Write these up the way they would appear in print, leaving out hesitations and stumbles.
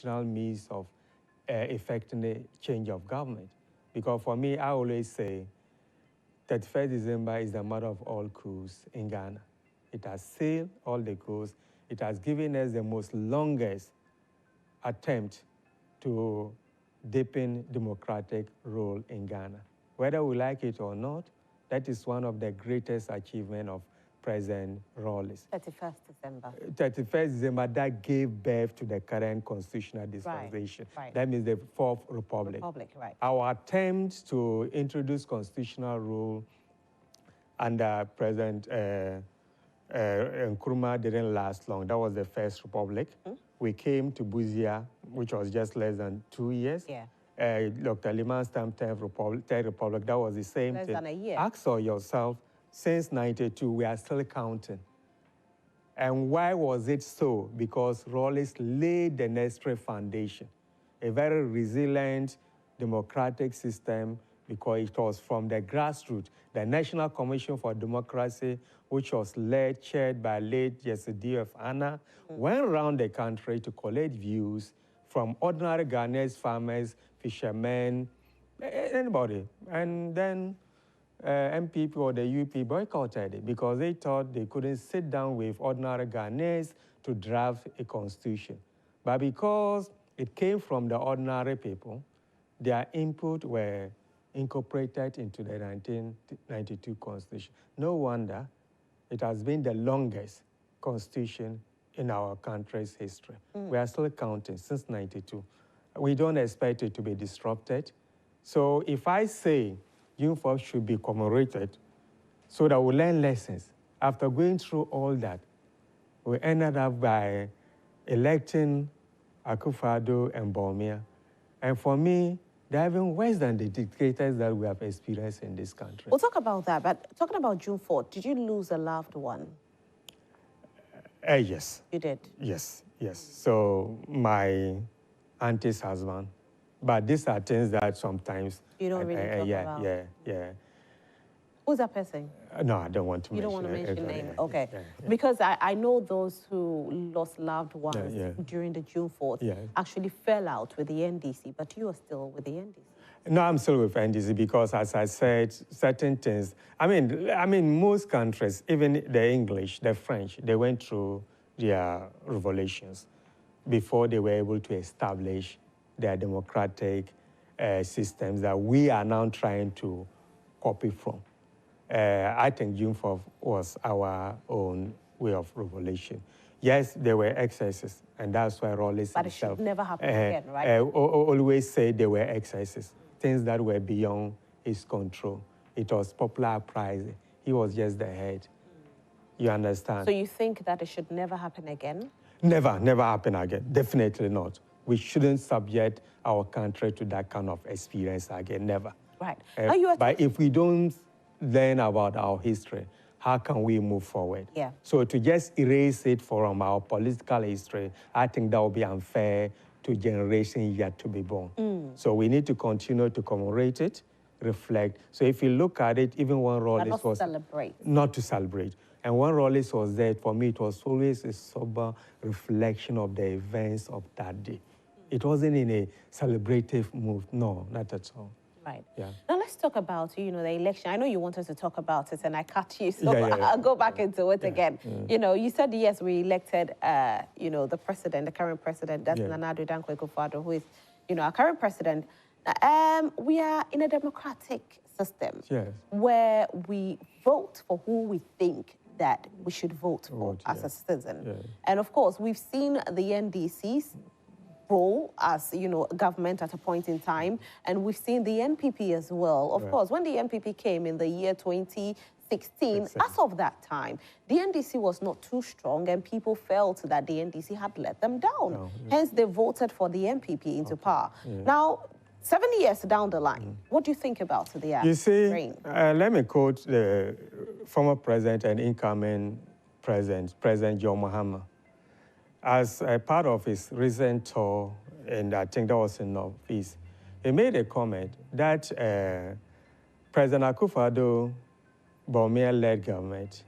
constitutional means of effecting a change of government. Because for me, I always say 31st December is the mother of all coups in Ghana. It has sealed all the coups. It has given us the most longest attempt to deepen democratic role in Ghana. Whether we like it or not, that is one of the greatest achievements of President Rawlings. 31st December. 31st December, that gave birth to the current constitutional dispensation. Right. That means the Fourth Republic. Right. Our attempt to introduce constitutional rule under President Nkrumah didn't last long. That was the First Republic. We came to Buzia, which was just less than 2 years. Yeah. Dr. Liman's time, Third Republic, that was the same Less thing. than a year. Ask yourself, since 92, we are still counting. And why was it so? Because Rawlings laid the necessary foundation, a very resilient democratic system, because it was from the grassroots. The National Commission for Democracy, which was chaired by late Jesse D.F. Anna, went around the country to collect views from ordinary Ghanaians, farmers, fishermen, anybody. And then MPP or the UP boycotted it because they thought they couldn't sit down with ordinary Ghanaians to draft a constitution. But because it came from the ordinary people, their input were incorporated into the 1992 Constitution. No wonder it has been the longest constitution in our country's history. We are still counting since 92. We don't expect it to be disrupted. So if I say June 4th should be commemorated so that we learn lessons, after going through all that, we ended up by electing Akufo-Addo and Bawumia. And for me, they're even worse than the dictators that we have experienced in this country. We'll talk about that, but talking about June 4th, did you lose a loved one? Yes. You did? Yes. So my auntie's husband. But these are things that sometimes... You don't really talk about? Yeah. Who's that person? No, I don't want to mention. You don't want to mention name? Okay. Yeah. Because I know those who lost loved ones during the June 4th actually fell out with the NDC, but you are still with the NDC. No, I'm still with NDC because, as I said, certain things... I mean, most countries, even the English, the French, they went through their revolutions before they were able to establish their democratic systems that we are now trying to copy from. I think June 4th was our own way of revolution. Yes, there were excesses, and that's why Rawlings But it should never happen again, right? Always say there were excesses, things that were beyond his control. It was popular uprising. He was just the head. You understand? So you think that it should never happen again? Never happen again. Definitely not. We shouldn't subject our country to that kind of experience again. Never. Right. But if we don't learn about our history, how can we move forward? Yeah. So to just erase it from our political history, I think that would be unfair to generations yet to be born. So we need to continue to commemorate it, reflect. So if you look at it, even when Rawlings was... Not to celebrate. And when Rawlings was there, for me, it was always a sober reflection of the events of that day. It wasn't in a celebrative mood. No, not at all. Right. Yeah. Now let's talk about, the election. I know you wanted to talk about it and I cut you, so I'll go back into it again. You said, yes, we elected, the president, the current president, that's Nana Addo Dankwa Akufo-Addo, who is, our current president. We are in a democratic system where we vote for who we think that we should vote for as a citizen. And of course, we've seen the NDC's role as, government at a point in time, and we've seen the NPP as well. Of course, when the NPP came in the year 2016, as of that time, the NDC was not too strong and people felt that the NDC had let them down. Hence, they voted for the NPP into power. Now, 7 years down the line, what do you think about the reign? Let me quote the former president and incoming President John Mahama. As a part of his recent tour, and I think that was in Northeast, he made a comment that President Akufo-Addo Bawumia-led government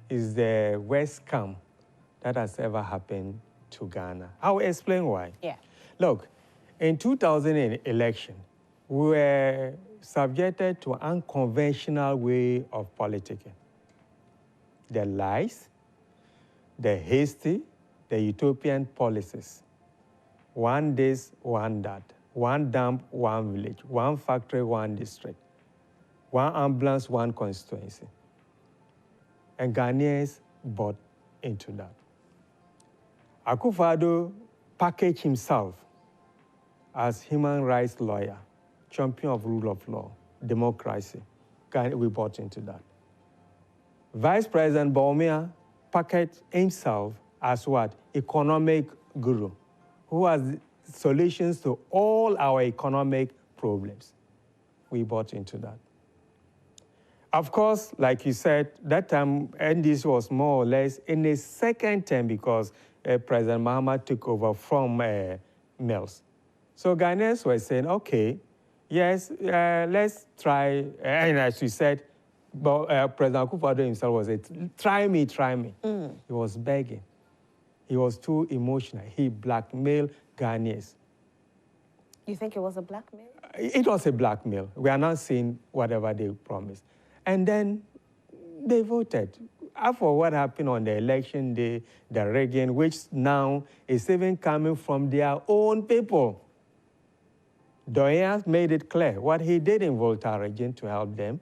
is the worst scam that has ever happened to Ghana. I will explain why. Look, in 2000 election, we were subjected to an unconventional way of politicking. The lies, the hasty, the utopian policies. One this, one that. One dump, one village. One factory, one district. One ambulance, one constituency. And Ghanaians bought into that. Akufo-Addo packaged himself as human rights lawyer, champion of rule of law, democracy. We bought into that. Vice President Bawumia packaged himself as what? Economic guru, who has solutions to all our economic problems. We bought into that. Of course, like you said, that time, NDC was more or less in a second term because President Mahama took over from Mills. So Ghanaians were saying, okay, yes, let's try, and as you said, President Akufo-Addo himself was saying, try me, try me. He was begging. He was too emotional. He blackmailed Ghanaians. You think it was a blackmail? It was a blackmail. We are not seeing whatever they promised. And then they voted. After what happened on the election day, the rigging, which now is even coming from their own people. Doyen made it clear what he did in Volta region to help them,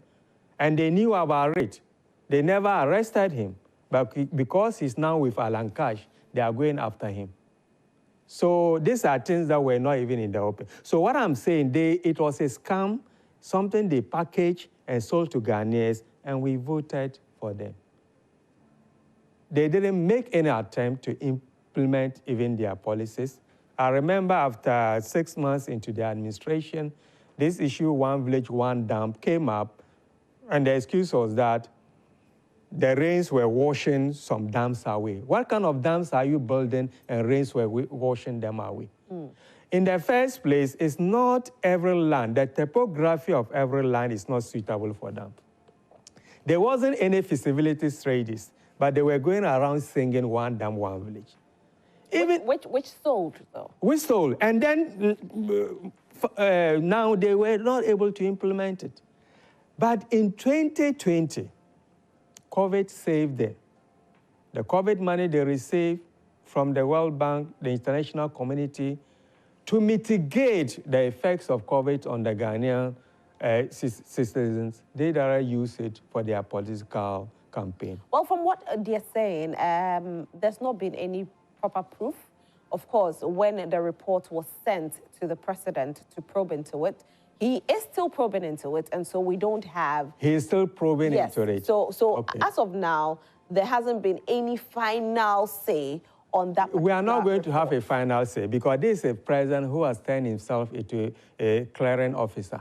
and they knew about it. They never arrested him, but because he's now with Alan Cash, they are going after him. So these are things that were not even in the open. So what I'm saying, it was a scam, something they packaged and sold to Ghanaians, and we voted for them. They didn't make any attempt to implement even their policies. I remember after 6 months into the administration, this issue, one village, one dump, came up, and the excuse was that the rains were washing some dams away. What kind of dams are you building and rains were washing them away? In the first place, it's not every land. The topography of every land is not suitable for them. There wasn't any feasibility studies, but they were going around singing one dam, one village. Even which sold, though? Which sold. And then now they were not able to implement it. But in 2020, COVID saved them. The COVID money they received from the World Bank, the international community, to mitigate the effects of COVID on the Ghanaian citizens, they directly use it for their political campaign. Well, from what they're saying, there's not been any proper proof. Of course, when the report was sent to the president to probe into it, he is still probing into it, and so we don't have... He is still probing into it. So okay. As of now, there hasn't been any final say on that. We are not going to have a final say because this is a president who has turned himself into a clearing officer.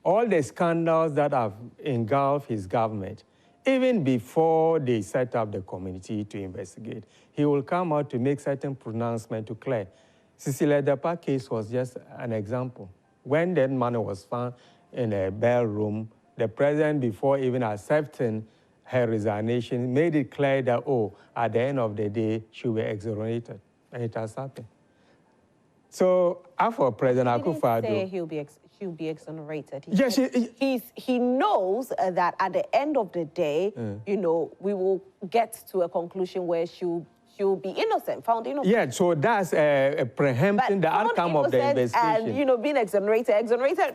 All the scandals that have engulfed his government, even before they set up the committee to investigate, he will come out to make certain pronouncements to clear. Cecilia Dapa case was just an example. When that money was found in a bail room, the president, before even accepting her resignation, made it clear that, oh, at the end of the day, she will be exonerated. And it has happened. So, after President Akufo-Addo... He didn't say she'll be exonerated. He knows that at the end of the day, you know, we will get to a conclusion where she'll be innocent, found innocent. Yeah, so that's preempting the outcome of the investigation. And, you know, being exonerated,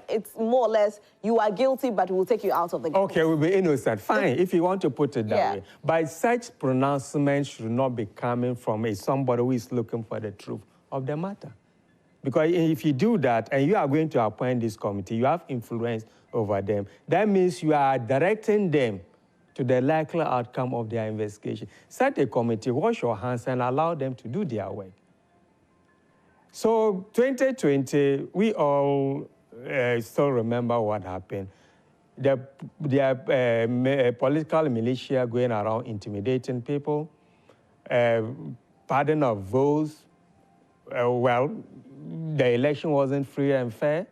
it's more or less, you are guilty, but we'll take you out of the case. Okay, we'll be innocent. Fine, if you want to put it that way. But such pronouncements should not be coming from somebody who is looking for the truth of the matter. Because if you do that, and you are going to appoint this committee, you have influence over them. That means you are directing them to the likely outcome of their investigation. Set a committee, wash your hands, and allow them to do their work. So 2020, we all still remember what happened. The political militia going around intimidating people, pardon of votes. Well, the election wasn't free and fair.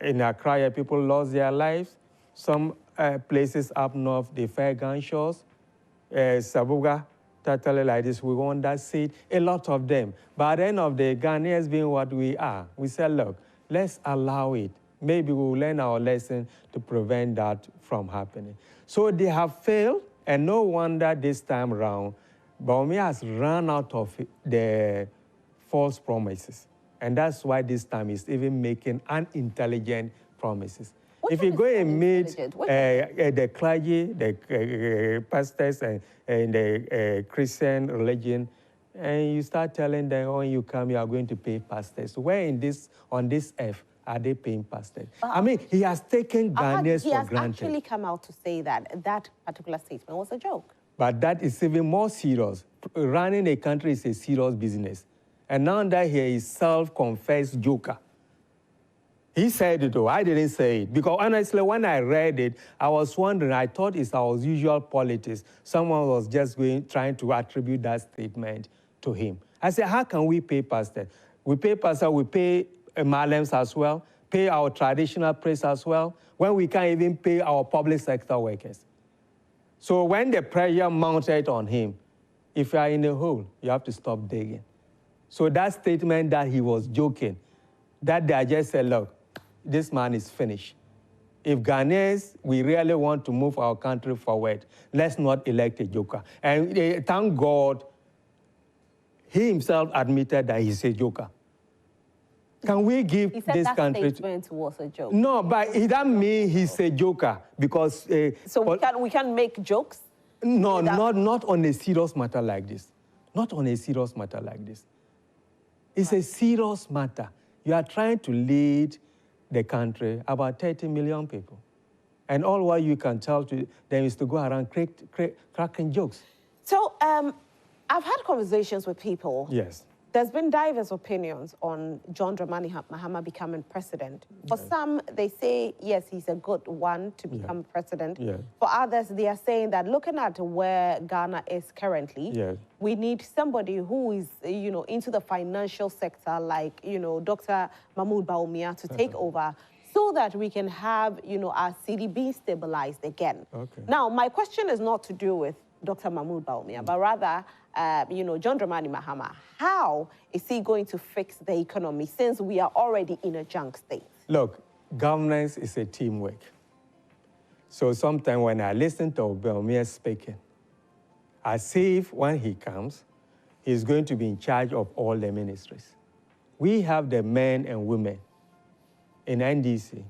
In Accra, people lost their lives. Some places up north, they fire gunshots. Sabuga, tell it like this, we want that seat, a lot of them. But at the end of the day, Ghanaians being what we are, we said, look, let's allow it. Maybe we'll learn our lesson to prevent that from happening. So they have failed, and no wonder this time around, Bawumia has run out of the false promises. And that's why this time he's even making unintelligent promises. If you go and meet the clergy, the pastors, and the Christian religion, and you start telling them, when you come, you are going to pay pastors. Where on this earth are they paying pastors? I mean, he has taken Ghanaians for granted. He has actually come out to say that particular statement was a joke. But that is even more serious. Running a country is a serious business. And now that he is self-confessed joker. He said it, though. I didn't say it. Because honestly, when I read it, I was wondering, I thought it's our usual politics. Someone was just trying to attribute that statement to him. I said, how can we pay pastors? We pay pastors, we pay Malems as well, pay our traditional priests as well, when we can't even pay our public sector workers. So when the pressure mounted on him, if you are in a hole, you have to stop digging. So that statement that he was joking, that they just said, look, this man is finished. If Ghanaians, we really want to move our country forward, let's not elect a joker. And thank God, he himself admitted that he's a joker. Can we give this country... He said that statement was a joke. No, but it doesn't mean he's a joker, because... so we can make jokes? No, not on a serious matter like this. Not on a serious matter like this. It's a serious matter. You are trying to lead the country, about 30 million people. And all what you can tell to them is to go around cracking jokes. So I've had conversations with people. Yes. There's been diverse opinions on John Dramani Mahama becoming president. For some, they say, yes, he's a good one to become president. For others, they are saying that looking at where Ghana is currently, we need somebody who is, into the financial sector, like, Dr. Mahmoud Bawumia to take over, so that we can have, our CDB stabilized again. Now, my question is not to do with Dr. Mahmoud Bawumia, but rather, John Dramani Mahama. How is he going to fix the economy since we are already in a junk state? Look, governance is a teamwork. So sometimes when I listen to Bawumia speaking, I see if when he comes, he's going to be in charge of all the ministries. We have the men and women in NDC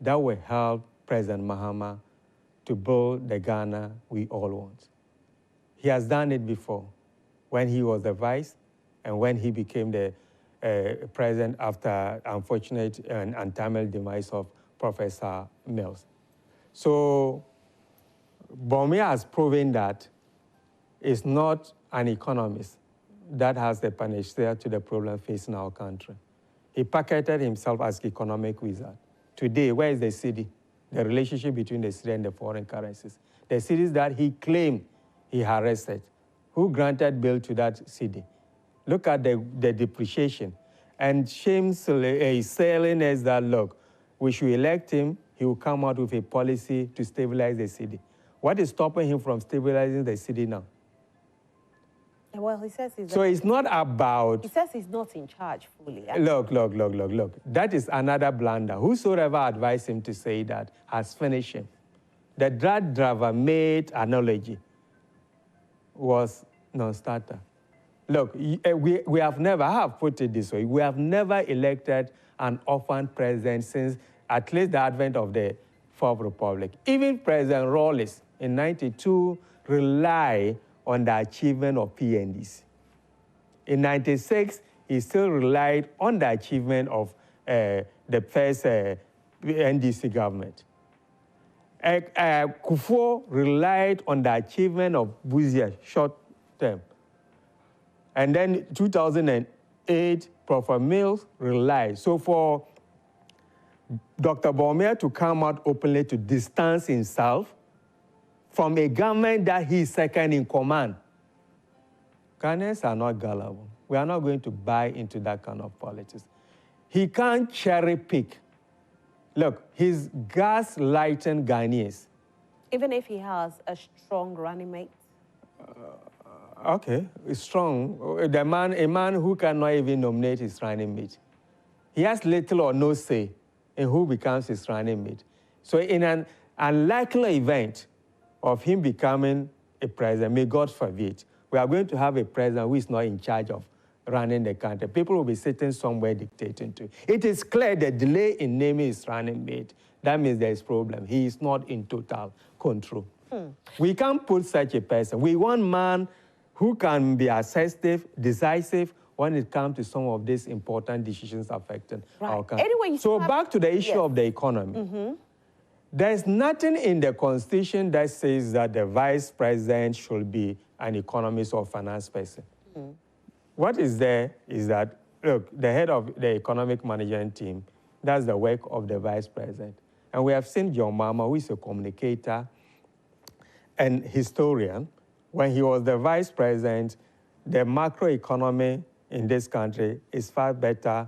that will help President Mahama to build the Ghana we all want. He has done it before, when he was the vice and when he became the president after unfortunate and untimely demise of Professor Mills. So Bawumia has proven that it's not an economist that has the panacea to the problem facing our country. He pocketed himself as economic wizard. Today, where is the cedi? The relationship between the cedi and the foreign currencies. The cedis that he claimed he arrested. Who granted bail to that cedi? Look at the depreciation. And shamefully selling us that, look, we should elect him, he will come out with a policy to stabilize the cedi. What is stopping him from stabilizing the cedi now? Well, he says he's... So it's not about... He says he's not in charge fully. Look. That is another blunder. Whosoever advised him to say that has finished him. The drug driver made analogy was non-starter. Look, we have never, I have put it this way, we have never elected an orphan president since at least the advent of the Fourth Republic. Even President Rawlings in '92 relied on the achievement of PNDC. In '96, he still relied on the achievement of the first NDC government. Akufo relied on the achievement of Buzia short term. And then 2008, Professor Mills relied. So for Dr. Bawumia to come out openly to distance himself from a government that he's second in command, Ghanaians are not gullible. We are not going to buy into that kind of politics. He can't cherry pick. Look, he's gaslighting Ghanaians. Even if he has a strong running mate? Okay, strong. A man who cannot even nominate his running mate. He has little or no say in who becomes his running mate. So in an unlikely event of him becoming a president, may God forbid, we are going to have a president who is not in charge of running the country. People will be sitting somewhere dictating to. It is clear the delay in naming his running mate, that means there is problem. He is not in total control. We can't put such a person. We want a man who can be assertive, decisive, when it comes to some of these important decisions affecting our country. Anyway, so back to the issue of the economy. There's nothing in the Constitution that says that the vice president should be an economist or finance person. What is there is that, look, the head of the economic management team, that's the work of the vice president. And we have seen John Mahama, who is a communicator and historian. When he was the vice president, the macroeconomy in this country is far better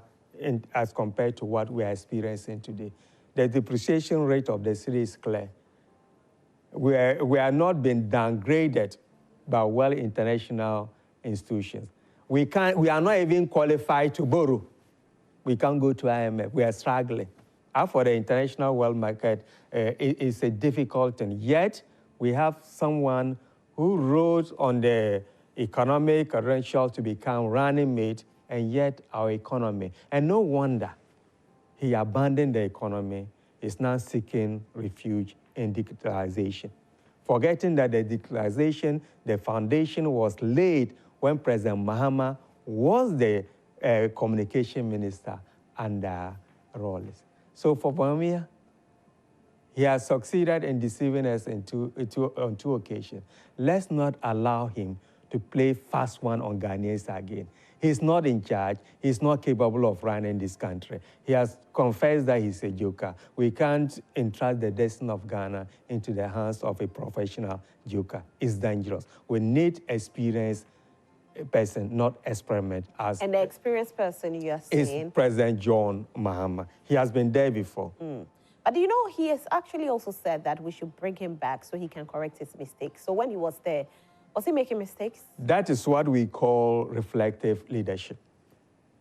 as compared to what we are experiencing today. The depreciation rate of the city is clear. We are not being downgraded by international institutions. We are not even qualified to borrow. We can't go to IMF. We are struggling. For the international world market, it's a difficult thing. Yet, we have someone who rose on the economic credentials to become running mate, and yet our economy. And no wonder he abandoned the economy, is now seeking refuge in digitalization. Forgetting that the digitalization, the foundation was laid when President Mahama was the communication minister under Rawlings. So for Bawumia, he has succeeded in deceiving us on two occasions. Let's not allow him to play fast one on Ghanaians again. He's not in charge. He's not capable of running this country. He has confessed that he's a joker. We can't entrust the destiny of Ghana into the hands of a professional joker. It's dangerous. We need experienced person, not experiment. And the experienced person you are saying? Is President John Mahama. He has been there before. But you know, he has actually also said that we should bring him back so he can correct his mistakes. So when he was there, was he making mistakes? That is what we call reflective leadership.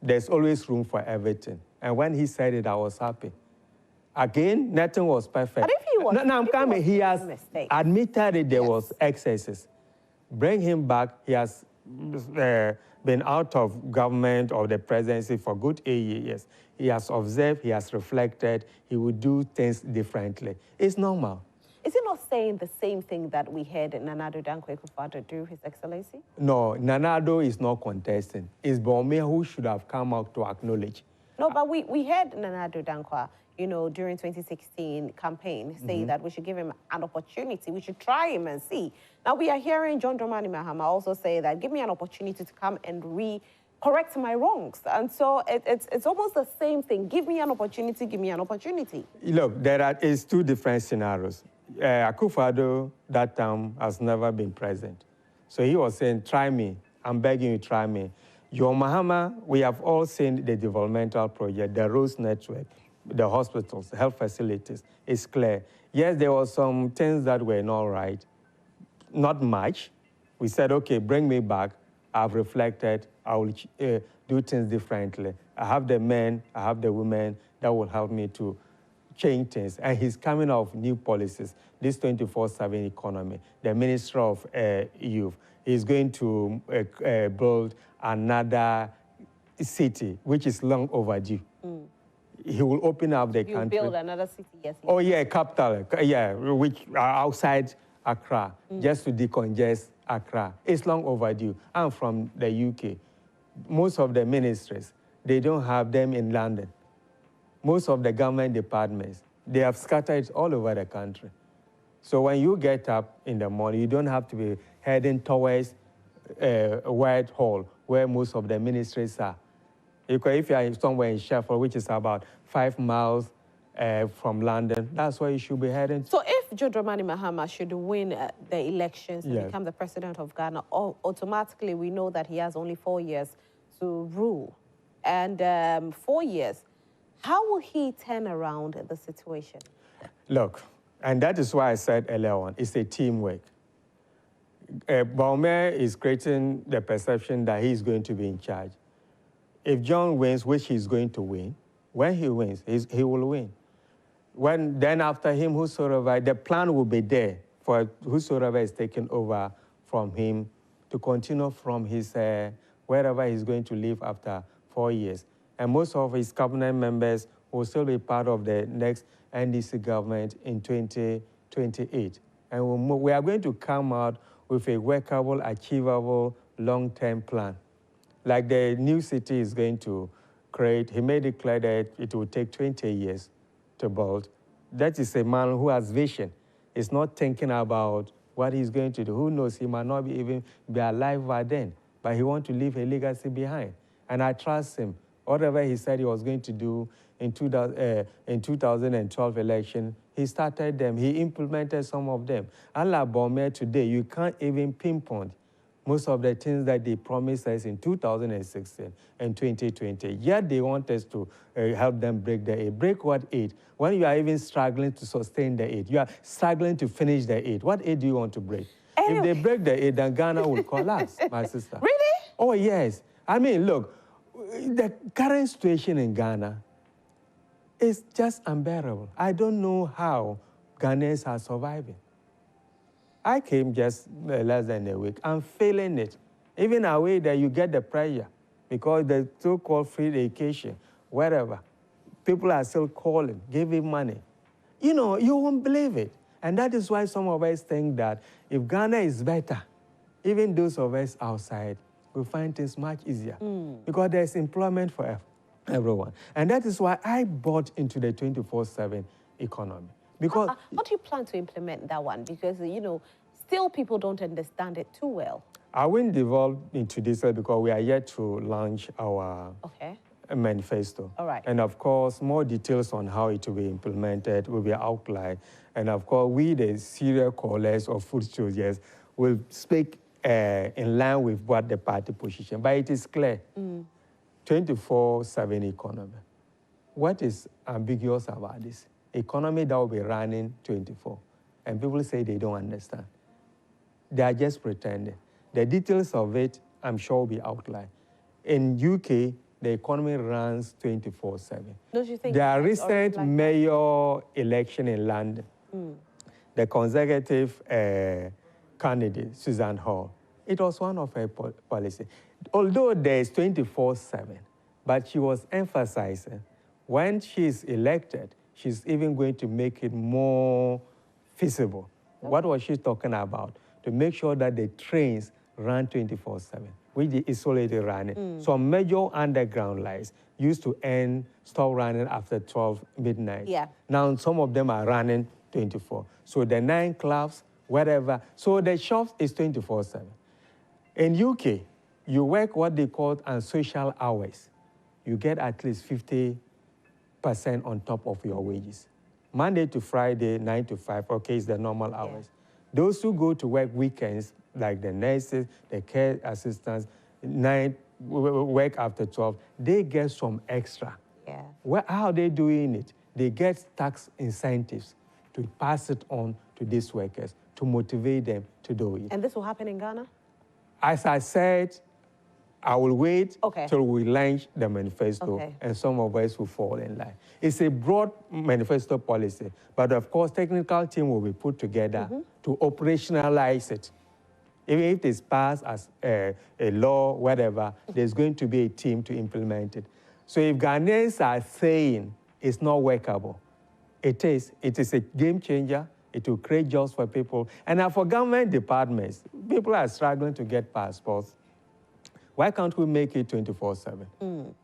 There's always room for everything. And when he said it, I was happy. Again, nothing was perfect. But if he was, no, I'm coming. He has admitted that there was excesses. Bring him back. He has been out of government or the presidency for good 8 years. He has observed, he has reflected, he will do things differently. It's normal. Is he not saying the same thing that we heard Nana Addo Dankwa Akufo-Addo do, His Excellency? No, Nana Addo is not contesting. It's Bawumia who should have come out to acknowledge. No, but we heard Nana Addo Dankwa, you know, during 2016 campaign, say that we should give him an opportunity. We should try him and see. Now we are hearing John Dramani Mahama also say that give me an opportunity to come and correct my wrongs. And so it's almost the same thing. Give me an opportunity, give me an opportunity. Look, there is two different scenarios. Akufo-Addo that time has never been president. So he was saying, try me. I'm begging you, try me. John Mahama, we have all seen the developmental project, the roads network, the hospitals, health facilities. It's clear. Yes, there were some things that were not right. Not much. We said, okay, bring me back. I've reflected. I will do things differently. I have the men, I have the women that will help me to change things. And he's coming out with new policies, this 24/7 economy, the Minister of Youth. He's going to build another city, which is long overdue. He will open up the country. Build another city, yes. Oh, yeah, capital, yeah, which are outside Accra, just to decongest Accra. It's long overdue. I'm from the UK. Most of the ministries, they don't have them in London. Most of the government departments, they have scattered all over the country. So when you get up in the morning, you don't have to be heading towards Whitehall, where most of the ministries are. If you are somewhere in Sheffield, which is about 5 miles from London, that's where you should be heading to. So if John Dramani Mahama should win the elections and become the president of Ghana, automatically we know that he has only 4 years to rule. And 4 years, how will he turn around the situation? Look, and that is why I said earlier on, it's a teamwork. Baume is creating the perception that he's going to be in charge. If John wins, which he's going to win, when he wins, he will win. Then after him, whosoever, the plan will be there for whosoever is taken over from him to continue from his, wherever he's going to live after 4 years. And most of his cabinet members will still be part of the next NDC government in 2028. And we are going to come out with a workable, achievable, long-term plan. Like the new city is going to create, he may declare that it will take 20 years to build. That is a man who has vision. He's not thinking about what he's going to do. Who knows, he might not even be alive by then, but he wants to leave a legacy behind. And I trust him. Whatever he said he was going to do in 2012 election, he started them. He implemented some of them. Unlike Baume today, you can't even pinpoint most of the things that they promised us in 2016 and 2020. Yet they want us to help them break the 8. Break what 8? When you are even struggling to sustain the 8, you are struggling to finish the 8. What 8 do you want to break? Anyway. If they break the 8, then Ghana will collapse, my sister. Really? Oh, yes. I mean, look, the current situation in Ghana is just unbearable. I don't know how Ghanaians are surviving. I came just less than a week. I'm feeling it. Even away there, you get the pressure because the so-called free education, wherever, people are still calling, giving money. You know, you won't believe it. And that is why some of us think that if Ghana is better, even those of us outside will find things much easier because there's employment for everyone. And that is why I bought into the 24/7 economy. Because how do you plan to implement that one? Because, you know, still people don't understand it too well. I won't devolve into this because we are yet to launch our manifesto. All right. And of course, more details on how it will be implemented will be outlined. And of course, we, the serial callers or food soldiers, will speak in line with what the party position. But it is clear, 24/7 economy. What is ambiguous about this? Economy that will be running 24. And people say they don't understand. They are just pretending. The details of it, I'm sure, will be outlined. In UK, the economy runs 24/7. Don't you think? The recent mayor election in London, the Conservative candidate, Susan Hall, it was one of her policies. Although there is 24/7, but she was emphasizing when she is elected, she's even going to make it more feasible. What was she talking about? To make sure that the trains run 24/7, which is already running. Some major underground lines used to stop running after 12 midnight. Yeah. Now some of them are running 24. So the 9 clubs, whatever. So the shops is 24/7. In UK, you work what they call unsocial hours. You get at least 50% on top of your wages. Monday to Friday, 9 to 5, okay, it's the normal hours. Those who go to work weekends, like the nurses, the care assistants, work after 12, they get some extra. Yeah. How are they doing it? They get tax incentives to pass it on to these workers, to motivate them to do it. And this will happen in Ghana? As I said, I will wait till we launch the manifesto and some of us will fall in line. It's a broad manifesto policy, but of course, technical team will be put together to operationalize it. Even if it's passed as a law, whatever, there's going to be a team to implement it. So if Ghanaians are saying it's not workable, it is. It is a game changer. It will create jobs for people. And for government departments, people are struggling to get passports. Why can't we make it 24/7?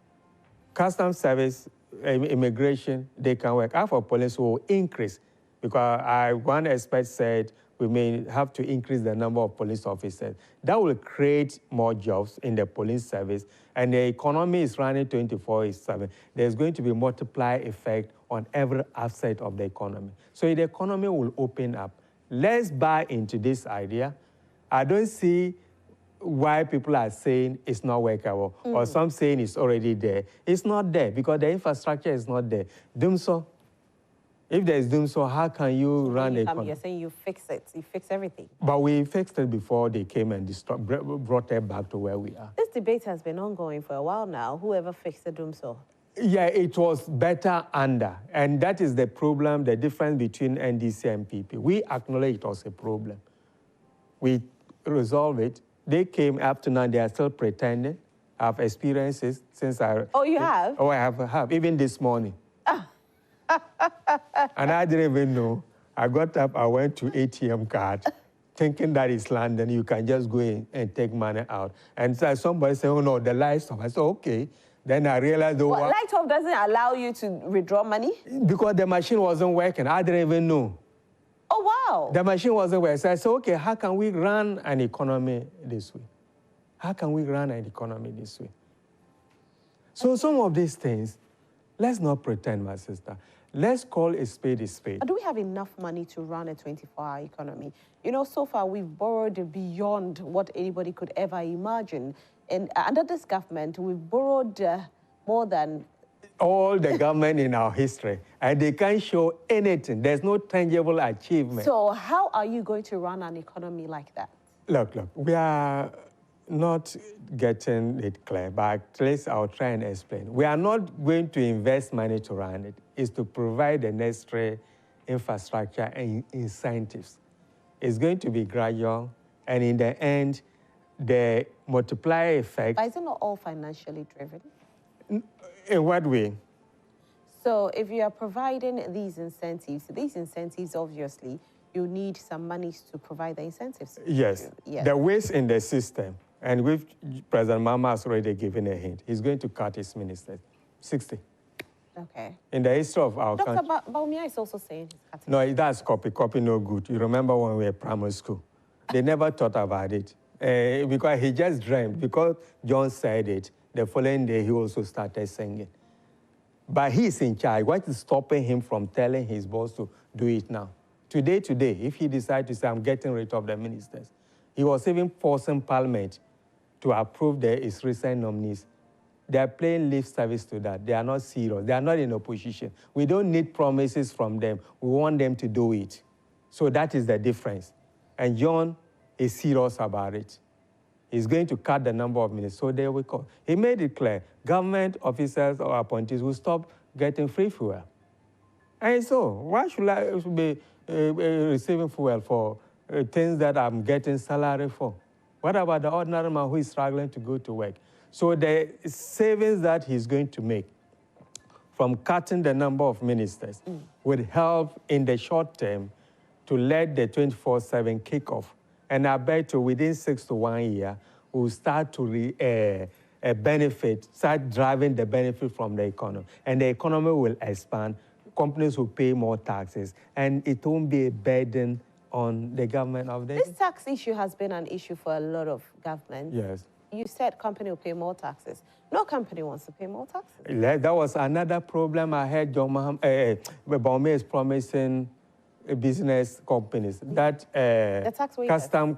Customs service, immigration, they can work. Our police will increase because one expert said we may have to increase the number of police officers. That will create more jobs in the police service, and the economy is running 24/7. There's going to be a multiplier effect on every aspect of the economy. So the economy will open up. Let's buy into this idea. I don't see why people are saying it's not workable, or some saying it's already there. It's not there because the infrastructure is not there. If there's doom, so how can you run the economy? You're saying you fix it. You fix everything. But we fixed it before they came and brought it back to where we are. This debate has been ongoing for a while now. Whoever fixed the doom so? Yeah, it was better under. And that is the problem, the difference between NDC and PP. We acknowledge it was a problem. We resolved it. They came up to now, they are still pretending. I've experienced it since I... Oh, you have? Oh, I have, even this morning. And I didn't even know. I got up, I went to ATM card, thinking that it's London, you can just go in and take money out. And so somebody said, oh no, the lights off. I said, okay. Then I realized... light off doesn't allow you to withdraw money? Because the machine wasn't working. I didn't even know. Oh, wow. The machine wasn't working. So I said, okay, how can we run an economy this way? How can we run an economy this way? So some of these things, let's not pretend, my sister. Let's call a spade a spade. Do we have enough money to run a 24-hour economy? You know, so far we've borrowed beyond what anybody could ever imagine. And under this government, we've borrowed more than... all the government in our history, and they can't show anything. There's no tangible achievement. So how are you going to run an economy like that? Look, we are not getting it clear, but at least I'll try and explain. We are not going to invest money to run it. It's to provide the necessary infrastructure and incentives. It's going to be gradual, and in the end, the multiplier effect... But is it not all financially driven? In what way? So if you are providing these incentives, obviously, you need some money to provide the incentives. Yes. The waste in the system, and with President Mahama has already given a hint, he's going to cut his ministers, 60. Okay. In the history of our country. Dr. Baumia is also saying he's cutting. No, that's copy no good. You remember when we were in primary school? They never thought about it. Because he just dreamed, because John said it, the following day he also started singing. But he's in charge. What is stopping him from telling his boss to do it now? Today, if he decides to say, I'm getting rid of the ministers, he was even forcing Parliament to approve his recent nominees. They are playing lip service to that. They are not serious. They are not in opposition. We don't need promises from them. We want them to do it. So that is the difference. And John is serious about it. He's going to cut the number of ministers. So there we go. He made it clear. Government officers or appointees will stop getting free fuel. And so why should I be receiving fuel for things that I'm getting salary for? What about the ordinary man who is struggling to go to work? So the savings that he's going to make from cutting the number of ministers would help in the short term to let the 24/7 kick off. And I bet you within 6 to 1 year, we'll start to start driving the benefit from the economy. And the economy will expand, companies will pay more taxes, and it won't be a burden on the government of the... This tax issue has been an issue for a lot of governments. Yes. You said company will pay more taxes. No company wants to pay more taxes. That was another problem I heard John Baumia is promising business companies that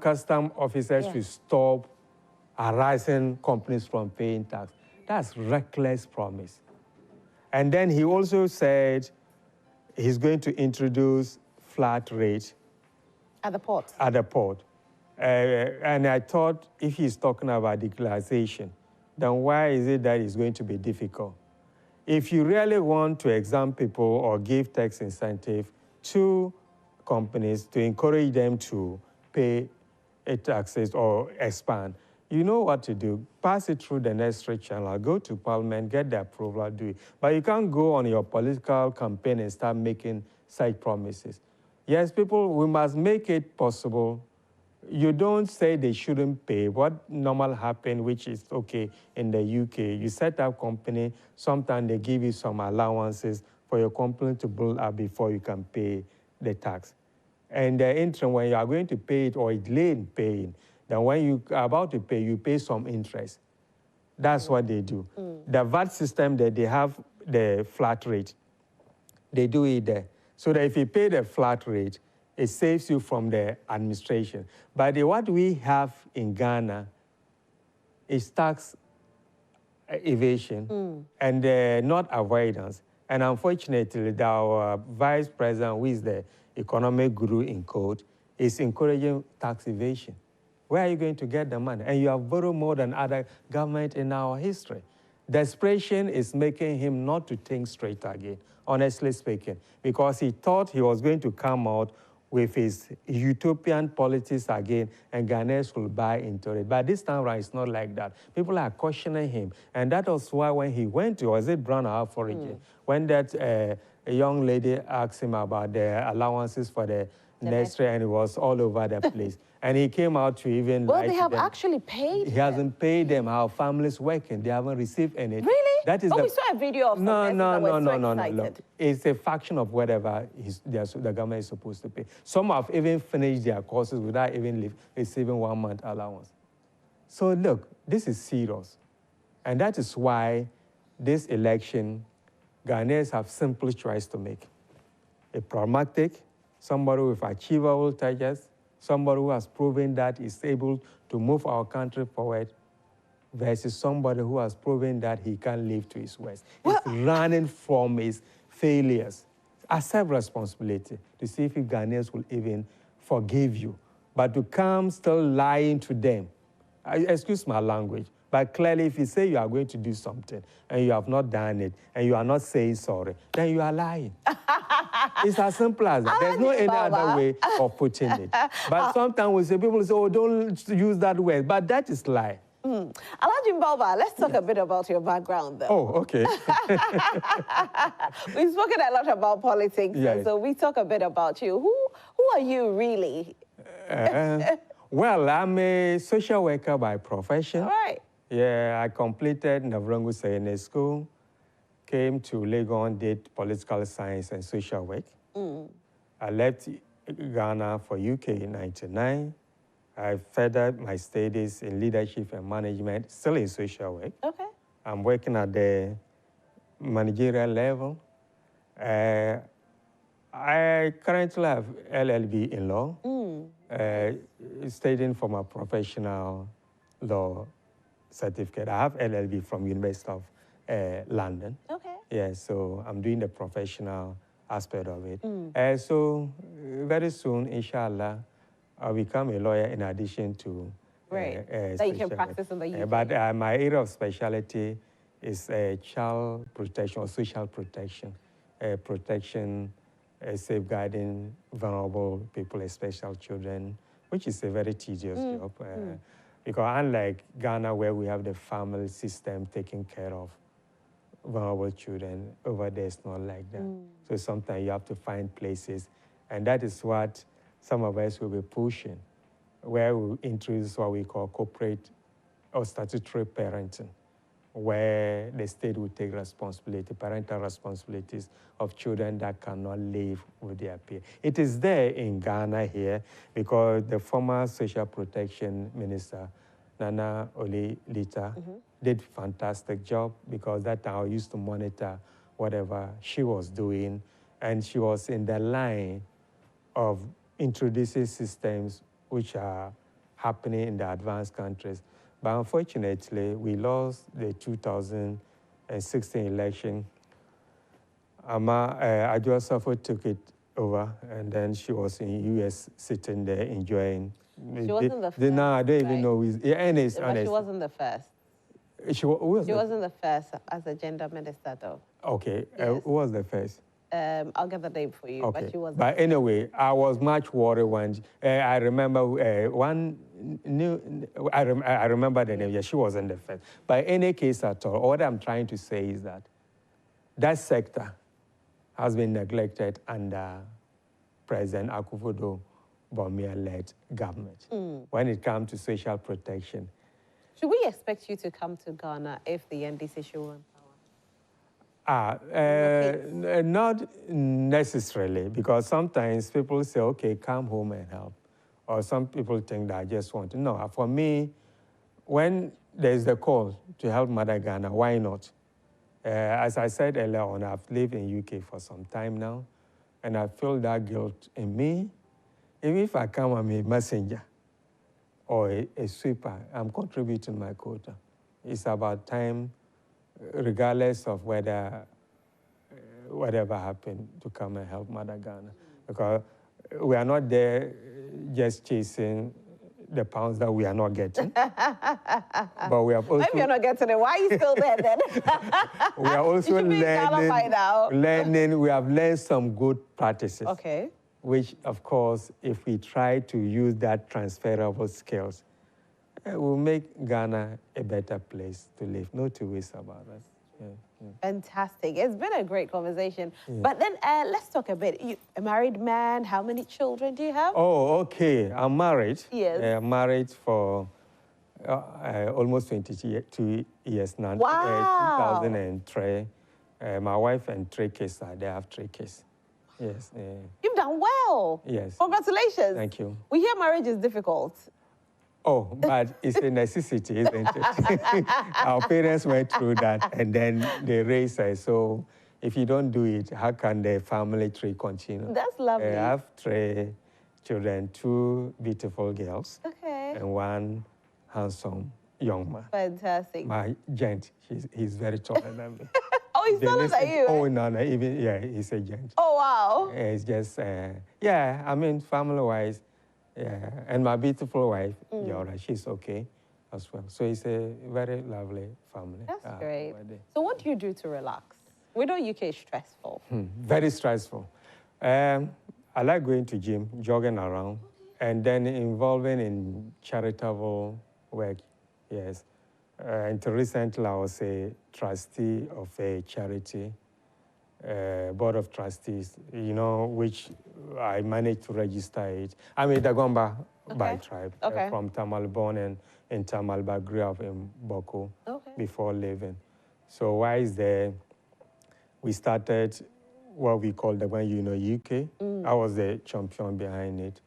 custom officers should stop harassing companies from paying tax. That's reckless promise. And then he also said he's going to introduce flat rate at the port. At the port. And I thought if he's talking about declaration, then why is it that it's going to be difficult? If you really want to exempt people or give tax incentive to companies to encourage them to pay taxes or expand, you know what to do. Pass it through the necessary channel. Go to Parliament, get the approval, do it. But you can't go on your political campaign and start making such promises. Yes, people, we must make it possible. You don't say they shouldn't pay. What normal happens, which is okay in the UK, you set up company, sometimes they give you some allowances for your company to build up before you can pay the tax. And the interim, when you are going to pay it or delay in paying, then when you are about to pay, you pay some interest. That's what they do. The VAT system that they have the flat rate, they do it there. So that if you pay the flat rate, it saves you from the administration. But what we have in Ghana is tax evasion and not avoidance. And unfortunately, our vice president, who is the economic guru in code, is encouraging tax evasion. Where are you going to get the money? And you have borrowed more than other governments in our history. Desperation is making him not to think straight again, honestly speaking, because he thought he was going to come out with his utopian politics again, and Ghanaians will buy into it. But this time around, it's not like that. People are questioning him. And that was why when he went to, was it Brown or Forage, when that a young lady asked him about the allowances for the nursery, and it was all over the place. And he came out to even well, they have actually paid He hasn't paid them. Our family's working. They haven't received anything. Really? That is we saw a video of no. It's a fraction of whatever the government is supposed to pay. Some have even finished their courses without even receiving 1 month allowance. So look, this is serious. And that is why this election, Ghanaians have simple choice to make. A pragmatic, somebody with achievable targets, somebody who has proven that is able to move our country forward, versus somebody who has proven that he can live to his worst. He's running from his failures. Accept responsibility to see if Ghanaians will even forgive you. But to come still lying to them, excuse my language, but clearly if you say you are going to do something and you have not done it and you are not saying sorry, then you are lying. It's as simple as that. There's no any other way of putting it. But sometimes we say, people say, oh, don't use that word, but that is lie. Alhaji Mbauba, let's talk a bit about your background, though. Oh, okay. We've spoken a lot about politics, yes. So we talk a bit about you. Who are you really? Well, I'm a social worker by profession. All right. Yeah, I completed Navrongo Sayene School, came to Legon, did political science and social work. I left Ghana for UK in 1999. I furthered my studies in leadership and management, still in social work. Okay. I'm working at the managerial level. I currently have LLB in law, studying for my professional law certificate. I have LLB from University of London. Okay. Yeah, so I'm doing the professional aspect of it. So very soon, inshallah, I'll become a lawyer in addition to that you can practice in the UK. But my area of specialty is child protection or social protection, safeguarding vulnerable people, especially children, which is a very tedious job. Because unlike Ghana, where we have the family system taking care of vulnerable children, over there it's not like that. So sometimes you have to find places, and that is what some of us will be pushing, where we introduce what we call corporate or statutory parenting, where the state will take responsibility, parental responsibilities of children that cannot live with their peers. It is there in Ghana here because the former social protection minister, Nana Oli Lita, did a fantastic job because that time I used to monitor whatever she was doing, and she was in the line of introducing systems which are happening in the advanced countries. But unfortunately, we lost the 2016 election. Adjo Safo took it over, and then she was in the US sitting there enjoying. She wasn't the first. No, I don't even know. Honest. She wasn't the first. She wasn't the first as a gender minister, though. Okay, Yes. who was the first? I'll get the name for you, Okay. but she wasn't. But anyway, I was much worried when I remember I remember the name. Yeah, she wasn't the first. But in any case at all, what I'm trying to say is that that sector has been neglected under President Akufo-Addo led government when it comes to social protection. Should we expect you to come to Ghana if the NDC should win power? Not necessarily, because sometimes people say, okay, come home and help. Or some people think that I just want to. No, for me, when there's the call to help Mother Ghana, why not? As I said earlier on, I've lived in UK for some time now, and I feel that guilt in me. Even if I come, I'm a messenger or a sweeper, I'm contributing my quota. It's about time, regardless of whether whatever happened, to come and help Mother Ghana. Because we are not there just chasing the pounds that we are not getting. But we have also... Maybe you're not getting it. Why are you still there then? We are also learning. We have learned some good practices. Okay. Which, of course, if we try to use that transferable skills, it will make Ghana a better place to live. No two ways about it. Yeah, yeah. Fantastic. It's been a great conversation. Yeah. But then let's talk a bit. You're a married man. How many children do you have? Oh, okay. I'm married. Yes. I'm married for almost 22 years now. Wow. 2003. My wife and 3 kids they have 3 kids. Yes. You've done well. Yes. Congratulations. Thank you. We hear marriage is difficult. Oh, but it's a necessity, isn't it? Our parents went through that, and then they raised us. So if you don't do it, how can the family tree continue? That's lovely. I have 3 children, 2 beautiful girls, and 1 handsome young man. Fantastic. My gent, he's very taller than me. Oh, he's taller than you? Oh, no, even, yeah, he's a gent. Oh, wow. It's just, yeah, I mean, family-wise, yeah, and my beautiful wife, Yora, she's okay as well. So it's a very lovely family. That's great. So what do you do to relax? We know UK is stressful. Very stressful. I like going to gym, jogging around, and then involving in charitable work, yes. Until recently, I was a trustee of a charity, board of trustees, you know, which I managed to register it. I'm a Dagomba by tribe, from Tamal, born in Tamal, but grew up in Boko before leaving. So while there, we started what we call the One UK. I was the champion behind it,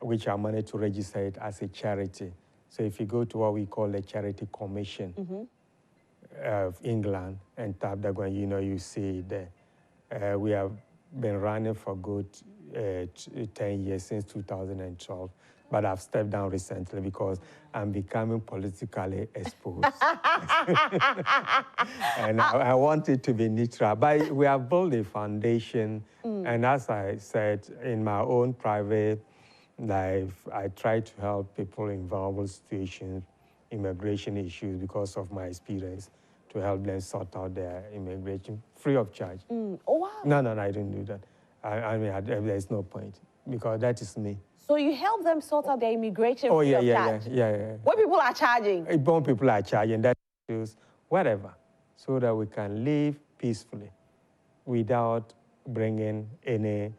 which I managed to register it as a charity. So if you go to what we call the Charity Commission of England and tap that one, you see it there. We have been running for good 10 years, since 2012. But I've stepped down recently because I'm becoming politically exposed. And I want it to be neutral. But we have built a foundation. And as I said, in my own private life, I try to help people in vulnerable situations, immigration issues, because of my experience, to help them sort out their immigration free of charge. Oh, wow. No, I didn't do that. I mean, there's no point, because that is me. So you help them sort out their immigration free of charge? Yeah. What people are charging? What people are charging, that is whatever, so that we can live peacefully without bringing any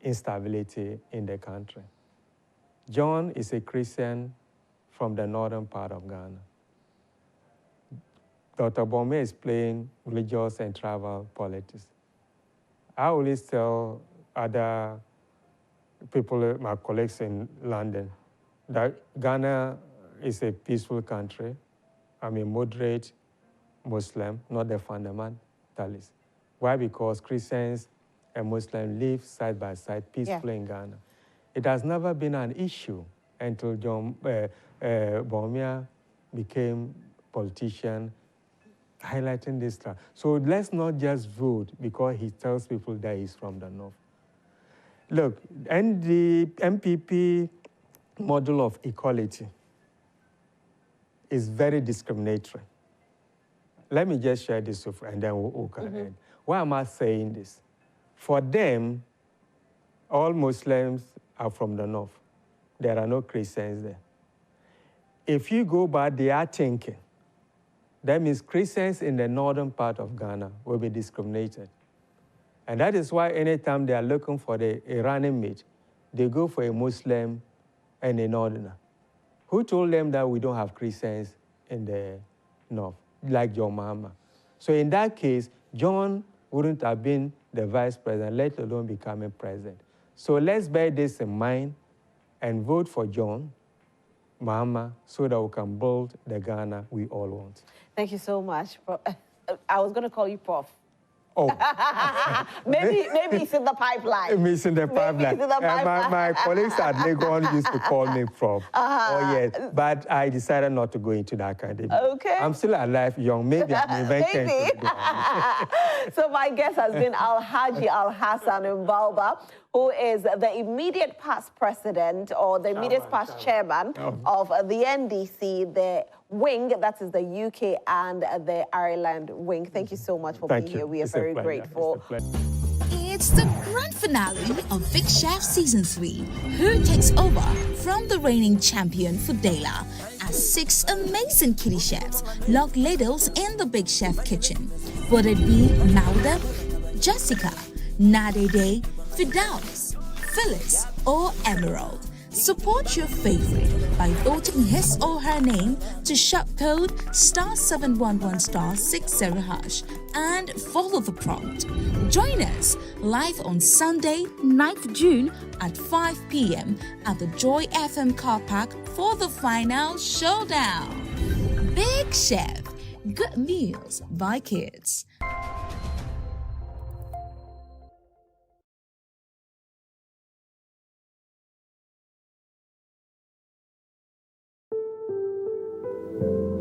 instability in the country. John is a Christian from the northern part of Ghana. Dr. Bome is playing religious and tribal politics. I always tell other people, my colleagues in London, that Ghana is a peaceful country. I'm a moderate Muslim, not a fundamentalist. Why? Because Christians and Muslims live side by side peacefully in Ghana. It has never been an issue until John Bawumia became politician, highlighting this stuff. So let's not just vote because he tells people that he's from the north. Look, and the MPP model of equality is very discriminatory. Let me just share this with you, and then we'll end. Why am I saying this? For them, all Muslims are from the north. There are no Christians there. If you go by their thinking, that means Christians in the northern part of Ghana will be discriminated. And that is why anytime they are looking for a running mate, they go for a Muslim and a northerner. Who told them that we don't have Christians in the north, like John Mahama? So in that case, John wouldn't have been the vice president, let alone becoming president. So let's bear this in mind and vote for John Mahama so that we can build the Ghana we all want. Thank you so much. I was going to call you Prof. Oh. maybe it's in the pipeline. It's in the pipeline. My colleagues at Legon used to call me prof. Oh, yes. But I decided not to go into the academy. Okay. I'm still alive, young. Maybe I'm inventing. So my guest has been Alhaji Al-Hassan Mbalba, who is the immediate past president or the immediate past chairman of the NDC, the wing, that is the UK and the Ireland wing. Thank you so much for being here. We are very grateful. It's the grand finale of Big Chef Season 3. Who takes over from the reigning champion Fudela as 6 amazing kitty chefs lock ladles in the Big Chef kitchen? Would it be Nauda, Jessica, Nadede, Fidaus, Phyllis, or Emerald? Support your favorite by voting his or her name to shop code *711*60# and follow the prompt. Join us live on Sunday, 9th June at 5 p.m. at the Joy FM car park for the final showdown. Big Chef, good meals by kids.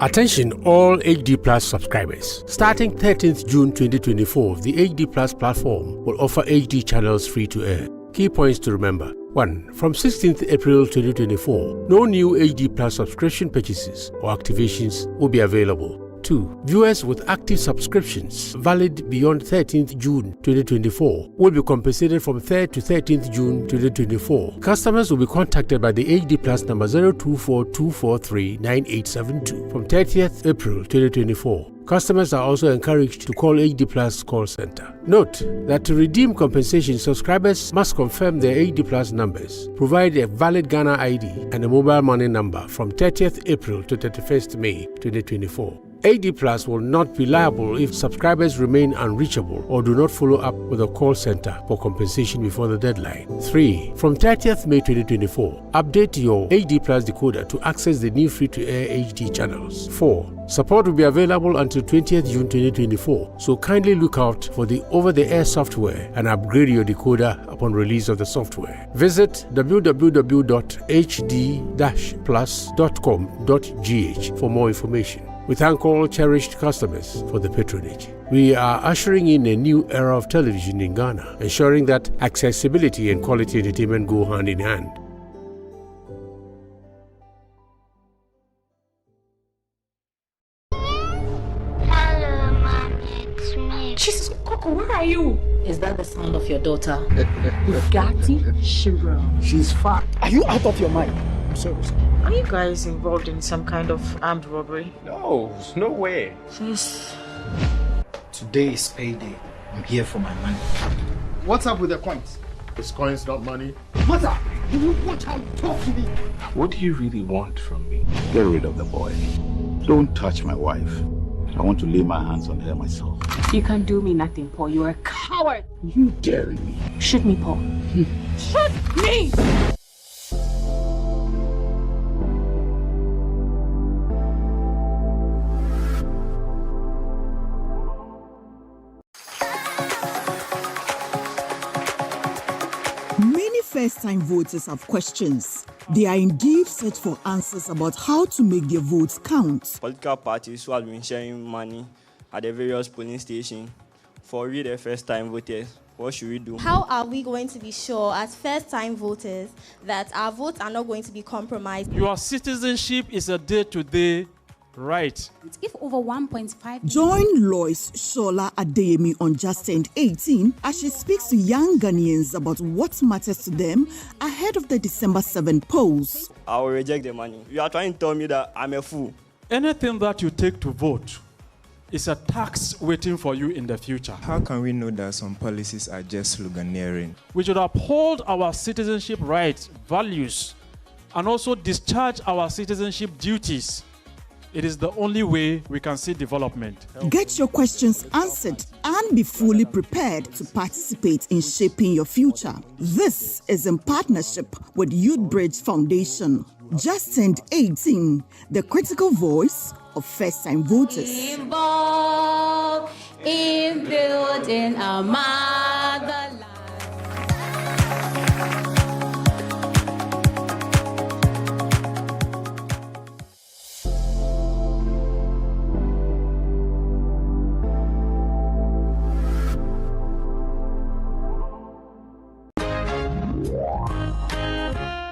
Attention all HD Plus subscribers. Starting 13th June 2024, the HD Plus platform will offer HD channels free to air. Key points to remember. 1. From 16th April 2024, no new HD Plus subscription purchases or activations will be available. 2. Viewers with active subscriptions valid beyond 13th June 2024 will be compensated from 3rd to 13th June 2024. Customers will be contacted by the HD Plus number 0242439872 from 30th April 2024. Customers are also encouraged to call HD Plus call center. Note that to redeem compensation, subscribers must confirm their HD Plus numbers, provide a valid Ghana ID and a mobile money number from 30th April to 31st May 2024. AD Plus will not be liable if subscribers remain unreachable or do not follow up with a call center for compensation before the deadline. 3. From 30th May 2024, update your AD Plus decoder to access the new free-to-air HD channels. 4. Support will be available until 20th June 2024, so kindly look out for the over-the-air software and upgrade your decoder upon release of the software. Visit www.hd-plus.com.gh for more information. We thank all cherished customers for the patronage. We are ushering in a new era of television in Ghana, ensuring that accessibility and quality entertainment go hand in hand. Hello, Mom, it's me. Jesus, Coco, where are you? Is that the sound of your daughter? Bugatti Chiron. She's fat. Are you out of your mind? I'm serious. Are you guys involved in some kind of armed robbery? No, no way. Yes. Today is payday. I'm here for my money. What's up with the coins? Is coins not money? Mother, do you watch how you talk to me? What do you really want from me? Get rid of the boy. Don't touch my wife. I want to lay my hands on her myself. You can't do me nothing, Paul. You're a coward. You daring me? Shoot me, Paul. Shoot me! First-time voters have questions. They are indeed search for answers about how to make their votes count. Political parties who have been sharing money at the various polling stations for the first-time voters. What should we do? How are we going to be sure as first-time voters that our votes are not going to be compromised? Your citizenship is a day-to-day right. If over 1.5... Join Lois Shola Adeyemi on Just Turned 18 as she speaks to young Ghanaians about what matters to them ahead of the December 7 polls. I will reject the money. You are trying to tell me that I'm a fool. Anything that you take to vote is a tax waiting for you in the future. How can we know that some policies are just sloganeering? We should uphold our citizenship rights, values, and also discharge our citizenship duties. It is the only way we can see development. Get your questions answered and be fully prepared to participate in shaping your future. This is in partnership with Youth Bridge Foundation. Just Turned 18, the critical voice of first-time voters. Involved in building in our motherland.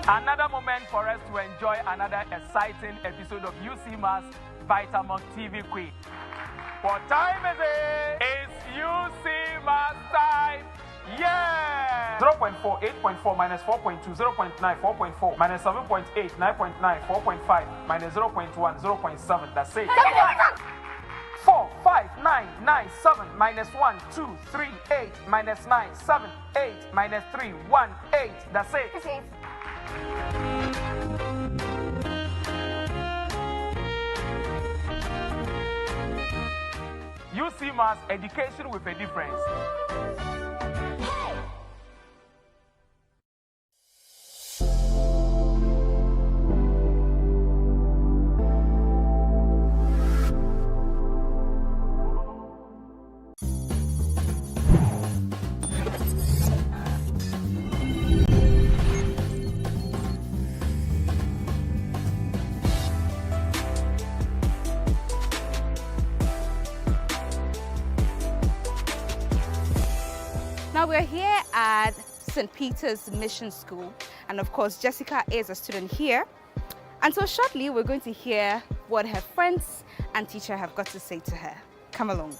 Another moment for us to enjoy another exciting episode of UCMAS Vitamilk TV Quiz. What time is it? It's UCMAS time. Yeah! 0.4, 8.4 minus 4.2, 0.9, 4.4, minus 7.8, 9.9, 4.5, minus 0.1, 0.7. That's it. 4, 5, 9, 9, 7, minus 1, 2, 3, 8, minus 9, 7, 8, minus 3, 1, 8. That's it. Okay. UCMAS, education with a difference. Now we're here at St. Peter's Mission School, and of course Jessica is a student here. And so shortly we're going to hear what her friends and teacher have got to say to her. Come along.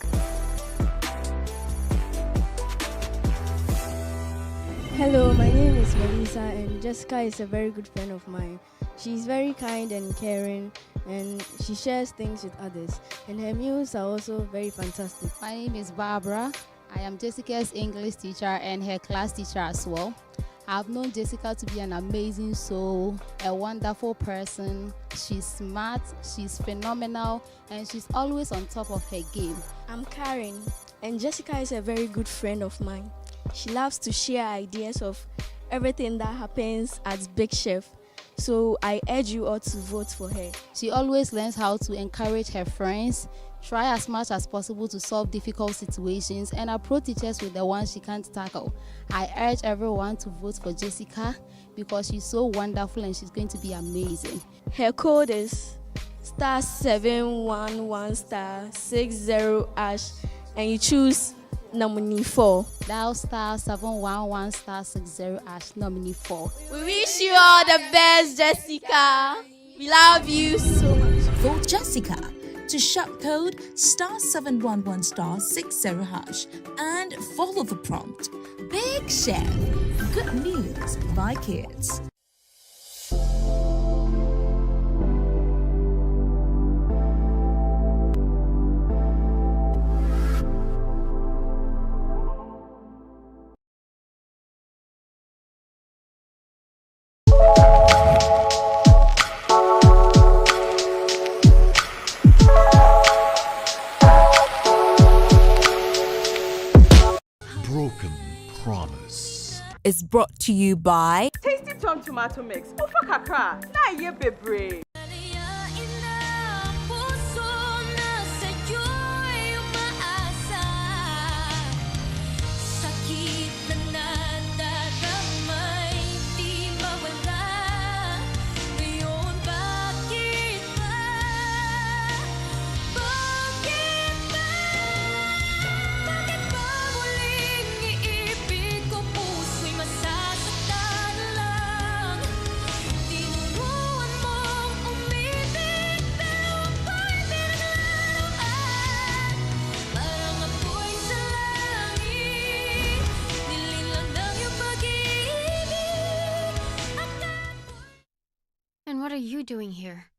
Hello, my name is Melissa, and Jessica is a very good friend of mine. She's very kind and caring, and she shares things with others, and her meals are also very fantastic. My name is Barbara. I am Jessica's English teacher and her class teacher as well. I've known Jessica to be an amazing soul, a wonderful person. She's smart, she's phenomenal, and she's always on top of her game. I'm Karen, and Jessica is a very good friend of mine. She loves to share ideas of everything that happens at Big Chef. So I urge you all to vote for her. She always learns how to encourage her friends, try as much as possible to solve difficult situations, and approach teachers with the ones she can't tackle. I urge everyone to vote for Jessica because she's so wonderful and she's going to be amazing. Her code is *711*60#, and you choose nominee 4. Dial *711*60# nominee 4. We wish you all the best, Jessica. We love you so much. Vote Jessica to shout code *711*60# and follow the prompt. Big Chef, good news by kids. Broken Promise is brought to you by Tasty Tom Tomato Mix. Ufa kakra, na ye bebre. And what are you doing here?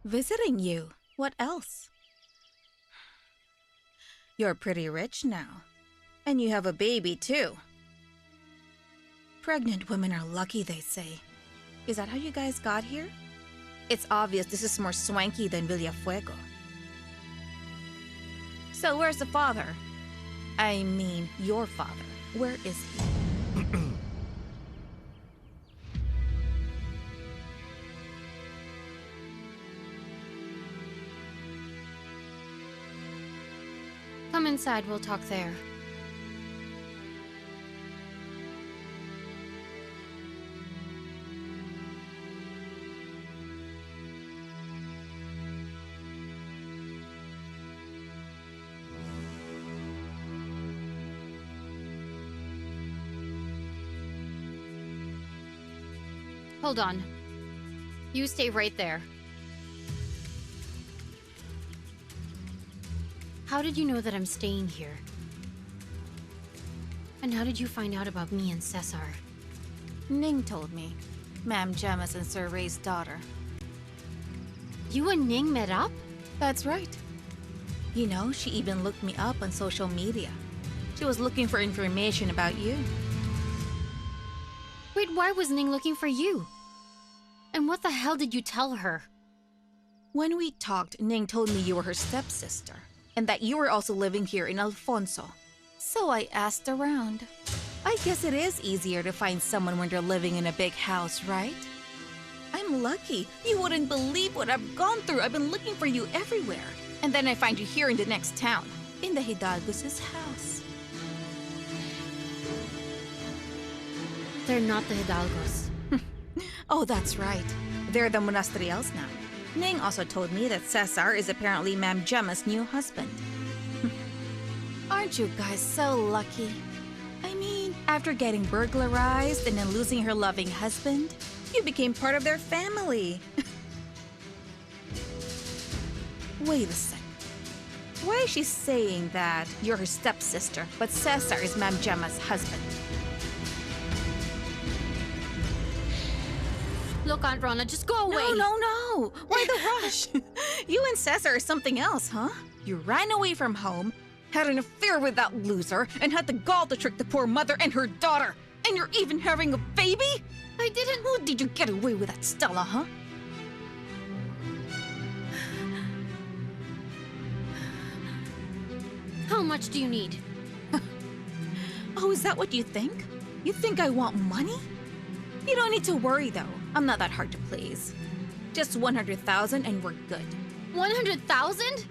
Visiting you. What else? You're pretty rich now. And you have a baby, too. Pregnant women are lucky, they say. Is that how you guys got here? It's obvious this is more swanky than Villafuego. So where's the father? I mean, your father. Where is he? Come inside, we'll talk there. Hold on. You stay right there. How did you know that I'm staying here? And how did you find out about me and Cesar? Ning told me. Ma'am Gemma's and Sir Ray's daughter. You and Ning met up? That's right. You know, she even looked me up on social media. She was looking for information about you. Wait, why was Ning looking for you? And what the hell did you tell her? When we talked, Ning told me you were her stepsister, and that you were also living here in Alfonso. So I asked around. I guess it is easier to find someone when they're living in a big house, right? I'm lucky. You wouldn't believe what I've gone through. I've been looking for you everywhere. And then I find you here in the next town, in the Hidalgos' house. They're not the Hidalgos. Oh, that's right. They're the Monastrials now. Ning also told me that Cesar is apparently Ma'am Gemma's new husband. Aren't you guys so lucky? I mean, after getting burglarized and then losing her loving husband, you became part of their family. Wait a sec. Why is she saying that you're her stepsister, but Cesar is Ma'am Gemma's husband? Look, Aunt Rona, just go away. No. Why the rush? You and Cesar are something else, huh? You ran away from home, had an affair with that loser, and had the gall to trick the poor mother and her daughter. And you're even having a baby? I didn't. How did you get away with that, Stella, huh? How much do you need? Oh, is that what you think? You think I want money? You don't need to worry, though. I'm not that hard to please. Just 100,000 and we're good. 100,000?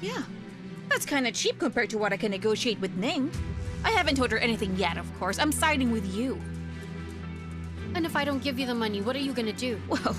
Yeah. That's kind of cheap compared to what I can negotiate with Ning. I haven't told her anything yet, of course. I'm siding with you. And if I don't give you the money, what are you gonna do? Well,